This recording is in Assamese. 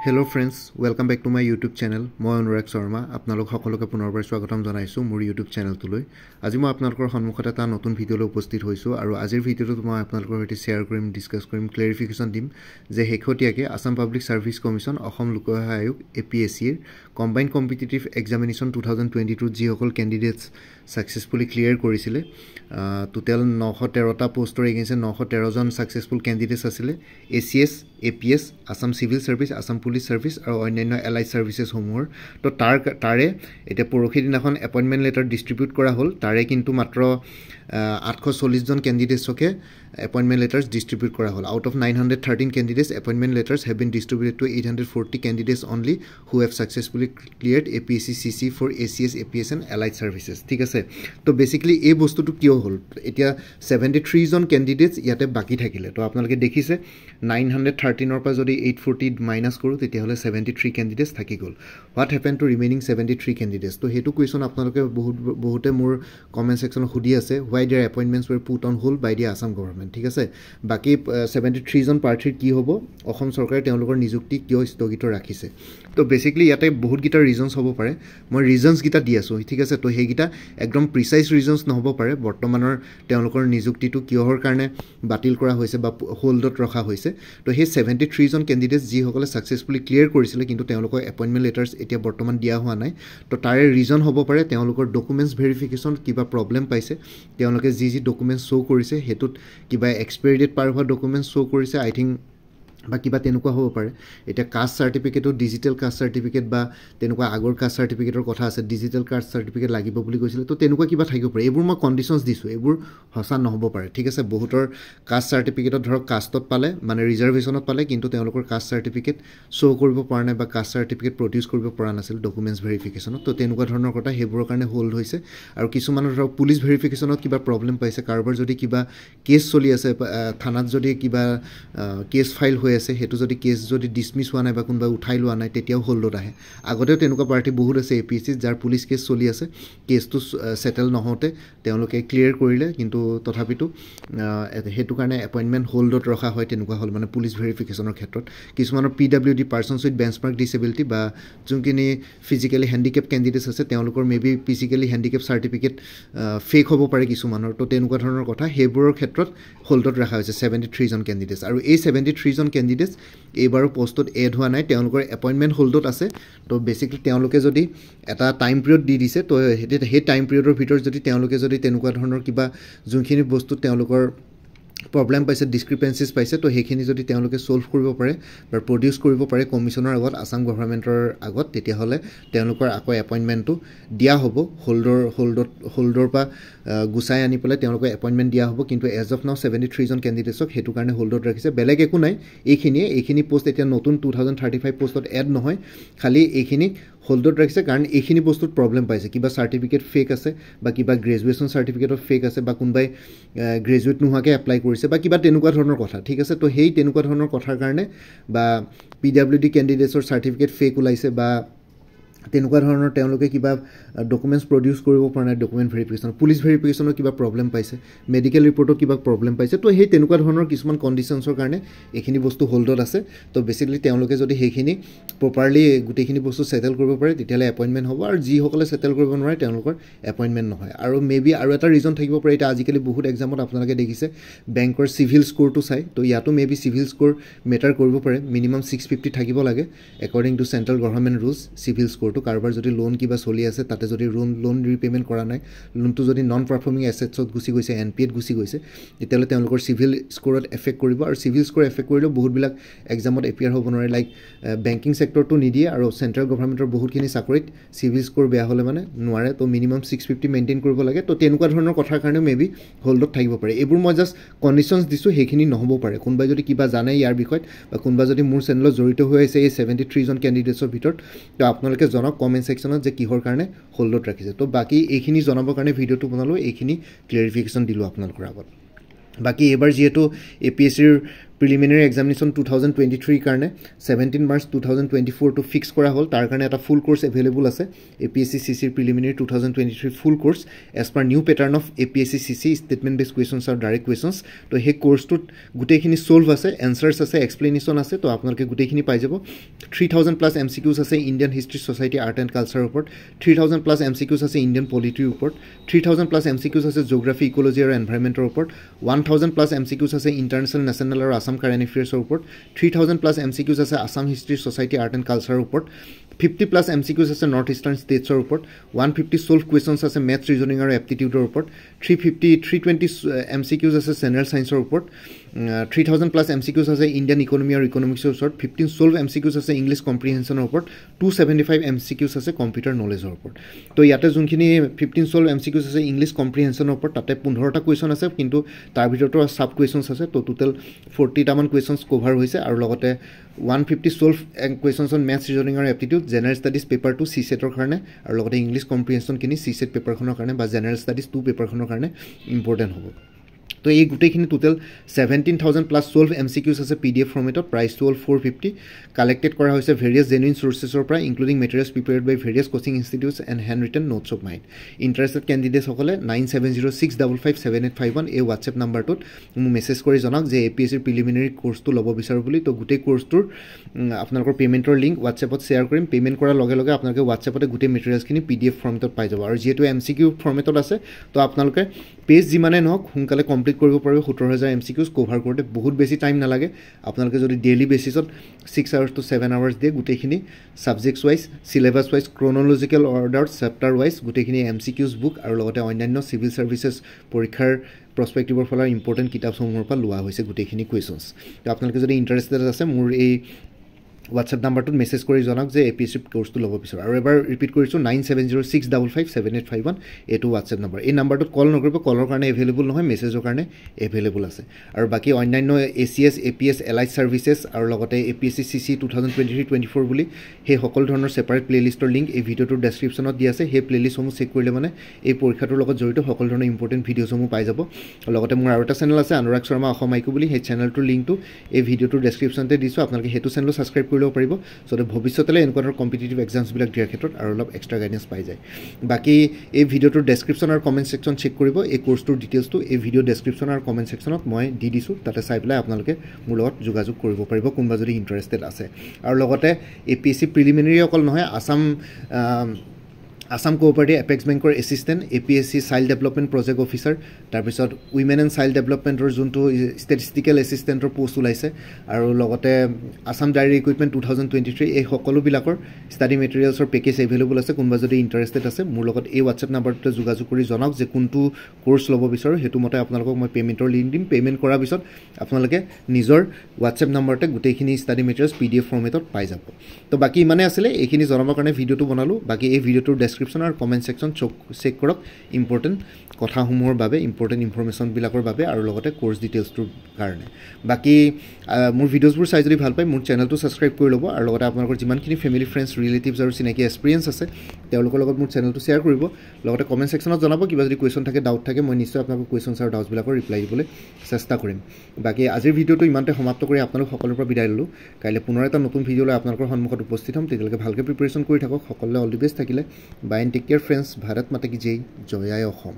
Hello friends, welcome back to my YouTube channel. মই অনুৰাগ শৰ্মা আপোনালোক সকলোকে পুনৰবাৰ স্বাগতম জনাইছো মোৰ YouTube চেনেলটোলৈ। আজি মই আপোনালোকৰ সন্মুখত এটা নতুন ভিডিঅলৈ উপস্থিত হৈছো আৰু আজিৰ ভিডিঅ'টোত মই আপোনালোকৰ সৈতে শেয়াৰ কৰিম, ডিসকাস কৰিম, ক্লেৰিফিকেশন দিম যে হেকটিয়াকে Assam public service commission Asom লোক সেৱা আয়োগ APSC ৰ কম্বাইন্ড কম্পিটিটিভ এক্সামিনেশন 2022 যি সকল ক্যান্ডিডেটস সাকসেসফুলি ক্লিয়াৰ কৰিছিলে টোটাল 913টা পোষ্টৰ এগেইনষ্ট 913 জন সাকসেসফুল ক্যান্ডিডেটস আছিল ACS APS Assam civil service Assam police service আৰু অন্যান্য এলাইড সাৰ্ভিসেস সমূহৰ তো তাৰে এটা পৰখি দিনাখন এপইন্টমেন্ট লেটাৰ ডিস্ট্ৰিবিউট কৰা হ'ল তাৰে কিন্তু মাত্ৰ 840 জন ক্যান্ডিডেটসকে appointment letters distribute kora hol out of 913 candidates appointment letters have been distributed to 840 candidates only who have successfully cleared APSC CC for ACS APS and allied services ঠিক আছে তো বেসিক্যালি এই বস্তুটো কিয় হল এতিয়া 73 জন ক্যান্ডিডেটস ইয়াতে বাকি থাকিলে তো আপোনালোকে দেখিছে 913 ৰ পৰা যদি 840 মাইনাস কৰো তেতিয়া হলে 73 ক্যান্ডিডেটস থাকি গল what happened to remaining 73 candidates তো হেতু কোৱেশ্চন আপোনালোকে বহুতে মোৰ কমেন্ট সেকশনত খুদি আছে why their appointments were put on hold by the Assam government ঠিক আছে বাকি 73 জন প্ৰাৰ্থীৰ কি হ'ব অসম চৰকাৰে তেওঁলোকৰ নিযুক্তি কিয় স্থগিত ৰাখিছে তো বেসিক্যালি ইয়াতে বহুত গিটা ৰিজনস হ'ব পাৰে মই ৰিজনস গিটা দি আছো ঠিক আছে তো হেই গিটা একদম প্ৰিসাইজ ৰিজনস নহব পাৰে বৰ্তমানৰ তেওঁলোকৰ নিযুক্তিটো কিহৰ কাৰণে বাতিল কৰা হৈছে বা হোল্ডত ৰখা হৈছে তো হে 73 জন ক্যান্ডিডেটস যি সকলে সাকসেসফুলি ক্লিয়াৰ কৰিছিল কিন্তু তেওঁলোকৰ এপইন্টমেন্ট লেটাৰস এতিয়া বৰ্তমান দিয়া হোৱা নাই তো তাৰে ৰিজন হ'ব পাৰে তেওঁলোকৰ ডকুমেন্টস ভেৰিফিকেশন কিবা প্ৰবলেম পাইছে তেওঁলোকে যি ডকুমেন্টস শো কৰিছে হেতুত কিবা এক্সপায়াৰি ডেট পাৰ হোৱা ডকুমেন্টস শো কৰিছে আই থিংক বা কিবা তেনেকুৱা হ'ব পাৰে এটা কাষ্ট সাৰ্টিফিকেটৰ ডিজিটেল কাষ্ট সাৰ্টিফিকেট বা তেনেকুৱা আগৰ কাষ্ট সাৰ্টিফিকেটৰ কথা আছে ডিজিটেল কাষ্ট সাৰ্টিফিকেট লাগিব বুলি কৈছিল তো তেনেকুৱা কিবা থাকিব পাৰে এইবোৰ মই কন্ডিশনস দিছো এইবোৰ হসা নহব পাৰে ঠিক আছে বহুতৰ কাষ্ট সাৰ্টিফিকেটত ধৰক কাষ্টত পালে মানে ৰিজাৰ্ভেশনত পালে কিন্তু তেওঁলোকৰ কাষ্ট সাৰ্টিফিকেট শো কৰিব পৰা নাই বা কাষ্ট সাৰ্টিফিকেট প্ৰডিউস কৰিব পৰা নাছিল ডকুমেন্টস ভেৰিফিকেশনত তো তেনেকুৱা ধৰণৰ কথা হেবোৰৰ কাৰণে হোল্ড হৈছে আৰু কিছুমানৰ ধৰক পুলিচ ভেৰিফিকেশনত কিবা প্ৰবলেম পাইছে কাৰোবাৰ যদি কিবা কেছ চলি আছে থানাত যদি কিবা কেছ ফাইল হৈ আছে হেতু যদি কেছ যদি ডিসমিস হোৱা নাই বা কোনবা উঠাই লোৱা নাই তেতিয়াও হোল্ডত আহে আগতে তেনেকুৱা পাৰ্টি বহুত আছে APSC যাৰ পুলিচ কেছ চলি আছে কেছটো সেটেল নহওতে তেওঁলোকে ক্লিয়াৰ কৰিলে কিন্তু তথাপিতো হেতু কাৰণে এপইন্টমেন্ট হোল্ডত ৰখা হয় তেনেকুৱা হল মানে পুলিচ ভেৰিফিকেশনৰ ক্ষেত্ৰত কিছুমানৰ PWD পাৰ্সনস উইথ বেঞ্চমাৰ্ক ডিসেবিলিটি বা যোনখিনি ফিজিক্যালি হ্যান্ডিক্যাপ ক্যান্ডিডেটস আছে তেওঁলোকৰ maybe physically handicap certificate fake হ'ব পাৰে কিছুমানৰ তো তেনেকুৱা ধৰণৰ কথা হেবোৰৰ ক্ষেত্ৰত হোল্ডত ৰাখা হৈছে 73 জন ক্যান্ডিডেটস আৰু এই 73 জন ক্যান্ডিডেটস এইবাৰ পোষ্টত এড হোৱা নাই তেওঁলোকৰ এপইন্টমেন্ট হোল্ডত আছে তো বেসিক্যালি তেওঁলোকে যদি এটা টাইম পিৰিয়ড দি দিছে তো হে টাইম পিৰিয়ডৰ ভিতৰত যদি তেওঁলোকে যদি তেনেকুৱা ধৰণৰ কিবা যোনখিনি বস্তু তেওঁলোকৰ প্ৰবলেম পাইছে ডিসক্ৰিপেন্সিজ পাইছে তো হেখিনি যদি তেওঁলোকে সলভ কৰিব পাৰে বা প্ৰডিউস কৰিব পাৰে কমিশনৰ আগত আসাম গভৰ্ণমেন্টৰ আগত তেতিয়া হলে তেওঁলোকৰ আকৌ এপইন্টমেন্টটো দিয়া হ'ব হোল্ডৰ পা গুছাই আনি পেলাই তেওঁলোকৰ এপইন্টমেন্ট দিয়া হ'ব কিন্তু এজ অফ নাও 73 জন ক্যান্ডিডেটসক হেতু কাৰণে হোল্ডত ৰাখিছে বেলেগ একো নাই এইখিনি পোষ্ট এতিয়া নতুন 2035 পোষ্টত এড নহয় খালি এইখিনি হোল্ডত ৰাখিছে কাৰণ এইখিনি বস্তুত প্ৰবলেম পাইছে কিবা সাৰ্টিফিকেট ফেক আছে বা কিবা গ্ৰেজুৱেচন সাৰ্টিফিকেটৰ ফেক আছে বা কোনবাই গ্ৰেজুৱেট নোহাকে এপ্লাই কৰিছে বা কিবা তেনেকুৱা ধৰণৰ কথা ঠিক আছে তো হেই তেনেকুৱা ধৰণৰ কথাৰ কাৰণে বা PWD ক্যান্ডিডেটছৰ সাৰ্টিফিকেট ফেক ওলাইছে বা তেনেকুৱা ধৰণৰ তেওঁলোকে কিবা ডকুমেন্টস প্ৰডিউস কৰিব পৰা নাই ডকুমেন্ট ভেৰিফিকেশন পুলিচ ভেৰিফিকেশনৰ কিবা প্ৰবলেম পাইছে মেডিকেল ৰিপৰ্টৰ কিবা প্ৰবলেম পাইছে তো হেই তেনেকুৱা ধৰণৰ কিছুমান কন্ডিশনছৰ কাৰণে এইখিনি বস্তু হোল্ডত আছে তো বেসিক্যালি তেওঁলোকে যদি হেখিনি প্ৰপাৰলি গুটেখিনি বস্তু সেটেল কৰিব পাৰে তেতিয়ালে এপইন্টমেন্ট হ'ব আৰু যি সকলে সেটেল কৰিব নোৱাৰে তেওঁলোকৰ এপইন্টমেন্ট নহয় আৰু মেবি আৰু এটা ৰিজন থাকিব পাৰে এটা আজিকালি বহুত এক্সামত আপোনালোকে দেখিছে বেংকৰ সিভিল স্কোৰটো চাই তো ইয়াতো মেবি সিভিল স্কোৰ মেটাৰ কৰিব পাৰে মিনিমাম 650 থাকিব লাগে according to central government rules civil score তো কাৰোবাৰ যদি লোন কিবা চলি আছে তাতে যদি লোন ৰিপেমেন্ট কৰা নাই লোনটো যদি নন পাৰফৰ্মিং এছেটছত গুছি গৈছে এনপিএত গুছি গৈছে তেতিয়ালে তেওঁলোকৰ সিভিল স্কোৰত এফেক্ট কৰিব আৰু সিভিল স্কোৰ এফেক্ট কৰিলে বহুত বিলাক এক্সামত এপিয়াৰ হ'ব নোৱাৰে লাইক বেংকিং সেক্টৰটো নিদিয়ে আৰু সেন্ট্ৰেল গভৰ্ণমেন্টৰ বহুতখিনি চাকৰিত সিভিল স্কোৰ বেয়া হলে মানে নোৱাৰে তো মিনিমাম 650 মেইনটেইন কৰিব লাগে তো তেনেকুৱা ধৰণৰ কথাৰ কাৰণে মেবি হোল্ডত থাকিব পাৰে এইবোৰ মই জাস্ট কন্ডিশনস দিছো হেখিনি নহব পাৰে কোনবাই যদি কিবা জানে ইয়াৰ বিষয়ত বা কোনবা যদি মোৰ চেনেলত জড়িত হৈ আছে এই 73 জন ক্যান্ডিডেটছৰ ভিতৰত তো আপোনালোকে জনক কমেন্ট সেকশনত যে কিহৰ কাৰণে হোল্ডত ৰাখিছে তো বাকি এইখিনি জনাবৰ কাৰণে ভিডিওটো বনালো এইখিনি ক্লেৰিফিকেশন দিলো আপোনালোকৰ আগত বাকি এবাৰ যেহেতু APSC ৰ প্ৰিলিমিনাৰী এক্সামিনেশ্যন 2023 কাৰণে 17 মাৰ্চ 2024 টু ফিক্স কৰা হ'ল তাৰ কাৰণে এটা ফুল কোৰ্স এভেইলেবল আছে APSC CC preliminary 2023 full course as per new pattern of APSC CC statement based questions আৰু ডাইৰেক্ট কোৱেশ্চনছ তো হে কোৰ্সটোত গুটেখিনি সলভ আছে এনসাৰ্স আছে এক্সপ্লেনেশ্যন আছে তো আপোনালোকে গুটেখিনি পাই যাব 3000 প্লাস MCQs আছে Indian history society art and কালচাৰৰ ওপৰত 3000 প্লাস MCQs আছে ইণ্ডিয়ান পলিটিৰ ওপৰত 3000 প্লাস MCQs আছে জিওগ্ৰাফি ইকোলজি আৰু এনভাইৰনমেন্টৰ ওপৰত 1000 প্লাস MCQs আছে ইন্টাৰনেশ্যনেল নেশ্যনেল আৰু আসাম কাৰেণ্ট এফেয়াৰ্ছৰ ওপৰত 3000 প্লাস MCQs আছে Assam history society art and কালচাৰৰ ওপৰত 50 প্লাস MCQs আছে নৰ্থ ইষ্টাৰ্ণ ষ্টেটছৰ ওপৰত 150 সলভ কুৱেশ্যনছ আছে মেথছ ৰিজনিং আৰু এপ্টিটিউডৰ ওপৰত 320 MCQs আছে জেনাৰেল সায়েন্সৰ ওপৰত 3000 প্লাস MCQs আছে ইণ্ডিয়ান ইকোনমি আৰু ইকোনমিক্সৰ ওপৰত 15 সলভ MCQs আছে ইংলিছ কম্প্ৰিহেনশ্যনৰ ওপৰত 275 MCQs আছে কম্পিউটাৰ নলেজৰ ওপৰত তো ইয়াতে যোনখিনি 15 সলভ MCQs আছে ইংলিছ কম্প্ৰিহেনশ্যনৰ ওপৰত তাতে 15টা কুৱেশ্যন আছে কিন্তু তাৰ ভিতৰতো সাব কুৱেশ্যনছ আছে তো টোটাল 40টা মান কুৱেশ্যনছ কভাৰ হৈছে আৰু লগতে 150 solve questions on maths reasoning আৰু এপ্টিটিউড জেনাৰেল ষ্টাডিজ পেপাৰ 2 CSETৰ কাৰণে আৰু লগতে ইংলিছ কম্প্ৰিহেনশ্যন কিনি CSET পেপাৰখনৰ কাৰণে বা জেনাৰেল ষ্টাডিজ 2 পেপাৰখনৰ কাৰণে ইম্পৰ্টেণ্ট হ'ব তো এই গুটেখিনি টোটাল 17000 প্লাস সলভ MCQs আছে PDF ফৰ্মেটত প্ৰাইস টু 450 কালেক্টেড কৰা হৈছে ভেৰিয়াছ জেনুইন সোৰ্সেছৰ পৰা including materials prepared by various coaching institutes and handwritten notes of mind interested candidates সকলে 9706557851 এই WhatsApp নাম্বাৰটোত মোক মেছেজ কৰি জনাওক যে APSC প্ৰিলিমিনাৰী কোৰ্সটো ল'ব বিচাৰো বুলি তো গুটেই কোৰ্সটোৰ আপোনালোকৰ পেমেন্টৰ লিংক WhatsAppত শেয়াৰ কৰিম পেমেন্ট কৰাৰ লগে লগে আপোনালোকে WhatsAppতে গুটেই মেটেৰিয়েলছখিনি PDF ফৰ্মেটত পাই যাব আৰু যেহেতু MCQ ফৰ্মেটত আছে তো আপোনালোকে পেজ যিমানে নহওক সোনকালে কমপ্লিট কৰিব পাৰিব 17000 MCQs কভাৰ কৰোঁতে বহুত বেছি টাইম নালাগে আপোনালোকে যদি ডেইলি বেসিছত 6 আৱাৰ্ছ টু 7 আৱাৰ্ছ দিয়ে গুটেখিনি subjects wise syllabus wise chronological order chapter wise গুটেখিনি MCQs বুক আৰু লগতে অন্যান্য সিভিল সাৰ্ভিসেছ পৰীক্ষাৰ প্ৰস্পেক্টিভৰ ফলৰ ইম্পৰ্টেণ্ট কিতাপসমূহৰ পৰা লোৱা হৈছে গুটেখিনি কুৱেশ্যনছ তো আপোনালোকে যদি ইণ্টাৰেষ্টেড আছে মোৰ এই WhatsApp নাম্বাৰটোত মেছেজ কৰি জনাওক যে APSC কোৰ্সটো ল'ব বিচাৰো আৰু এবাৰ ৰিপিট কৰিছো 9706557851 এটো WhatsApp নাম্বাৰ এই নাম্বাৰটোত কল নকৰিব কলৰ কাৰণে এভেইলেবল নহয় মেছেজৰ কাৰণে এভেইলেবল আছে আৰু বাকি অন্যান্য ACS APS এলাইড সাৰ্ভিসেছ আৰু লগতে APSC CC 2023-24 বুলি হে সকলো ধৰণৰ সেপাৰেট প্লেলিষ্টৰ লিংক এই ভিডিওটোৰ ডেসক্ৰিপচনত দিয়া আছে হে প্লেলিষ্টসমূহ চেক কৰিলে মানে এই পৰীক্ষাটোৰ লগত জড়িত সকলো ধৰণৰ ইম্পৰ্টেণ্ট ভিডিঅ'সমূহ পাই যাব লগতে মোৰ আৰু এটা চেনেল আছে অনুৰাগ শৰ্মা অসম আইকু বুলি হে চেনেলটোৰ লিংকটো এই ভিডিওটোৰ ডেসক্ৰিপচনতে দিছো আপোনালোকে হেতু চেনেল সাবস্ক্ৰাইব কৰিব পাৰিব সো ভৱিষ্যতলৈ এনেকুৱা কম্পিটিটিভ এক্সামছ বিলাক দিয়াৰ ক্ষেত্ৰত আৰু অলপ এক্সট্ৰা গাইডেন্স পাই যায় বাকি এই ভিডিওটোৰ ডেসক্ৰিপচন আৰু কমেন্ট সেকশন চেক কৰিব এই কোৰ্সটোৰ ডিটেইলছটো এই ভিডিও ডেসক্ৰিপচন আৰু কমেন্ট সেকশনত মই দি দিছো তাতে চাই পেলাই আপোনালোকে মোৰ লগত যোগাযোগ কৰিব পাৰিব কোনবা যদি ইন্টাৰেষ্টেড আছে আৰু লগতে APSC প্ৰিলিমিনাৰী অকল নহয় আসাম কোঅপাৰেটিভ এপেক্স বেংকৰ assistant APSC child development project officer তাৰ পিছত উইমেন এণ্ড চাইল্ড ডেভেলপমেন্টৰ যোনটো ষ্টেটিষ্টিকেল এসিস্টেন্টৰ পোষ্ট ওলাইছে আৰু লগতে আসাম ডায়েৰী ইকুইপমেন্ট 2023 এই সকলো বিলাকৰ ষ্টাডি মেটেৰিয়েলছৰ পেকেজ এভেইলেবল আছে কোনবা যদি ইন্টাৰেষ্টেড আছে মোৰ লগত এই WhatsApp নাম্বাৰটোতে যোগাযোগ কৰি জনাওক যে কোনটো কোৰ্স ল'ব বিচাৰো হেতু মতে আপোনালোকক মই পেমেন্টৰ লিংক দিম পেমেন্ট কৰাৰ পিছত আপোনালোকে নিজৰ WhatsApp নাম্বাৰতে গুটেইখিনি ষ্টাডি মেটেৰিয়েলছ PDF ফৰ্মেটত পাই যাব তো বাকি ইমানে আছিল এইখিনি জনাবৰ কাৰণে ভিডিওটো বনালো বাকি এই ভিডিওটোৰ ডেসক্ৰিপচন আৰু কমেন্ট সেকশন চেক কৰক ইম্পৰ্টেণ্ট কথাসমূহৰ বাবে ইম্পৰ্টেণ্ট ইনফৰমেশ্যন বিলাকৰ বাবে আৰু লগতে কোৰ্স ডিটেইলছটোৰ কাৰণে বাকি মোৰ ভিডিঅ'ছবোৰ চাই যদি ভাল পায় মোৰ চেনেলটো সাবস্ক্ৰাইব কৰি ল'ব আৰু লগতে আপোনালোকৰ যিমানখিনি ফেমিলি ফ্ৰেণ্ডছ ৰিলেটিভছ আৰু চিনাকি এক্সপিৰিয়েন্স আছে তেওঁলোকৰ লগত মোৰ চেনেলটো শ্বেয়াৰ কৰিব লগতে কমেন্ট সেকশনত জনাব কিবা যদি কুৱেশ্যন থাকে ডাউট থাকে মই নিশ্চয় আপোনালোকৰ কুৱেশ্যনছ আৰু ডাউটছ বিলাকৰ ৰিপ্লাই দিবলৈ চেষ্টা কৰিম বাকি আজিৰ ভিডিওটো ইমানতে সমাপ্ত কৰি আপোনালোক সকলোৰ পৰা বিদায় ললো কাইলৈ পুনৰ এটা নতুন ভিডিঅ' লৈ আপোনালোকৰ সন্মুখত উপস্থিত হ'ম তেতিয়ালৈকে ভালকৈ প্ৰিপাৰেচন কৰি থাকক সকলোৱে অল দি বেষ্ট থাকিলে bye and take care friends Bharat Mata কি জয় জয় আই অসম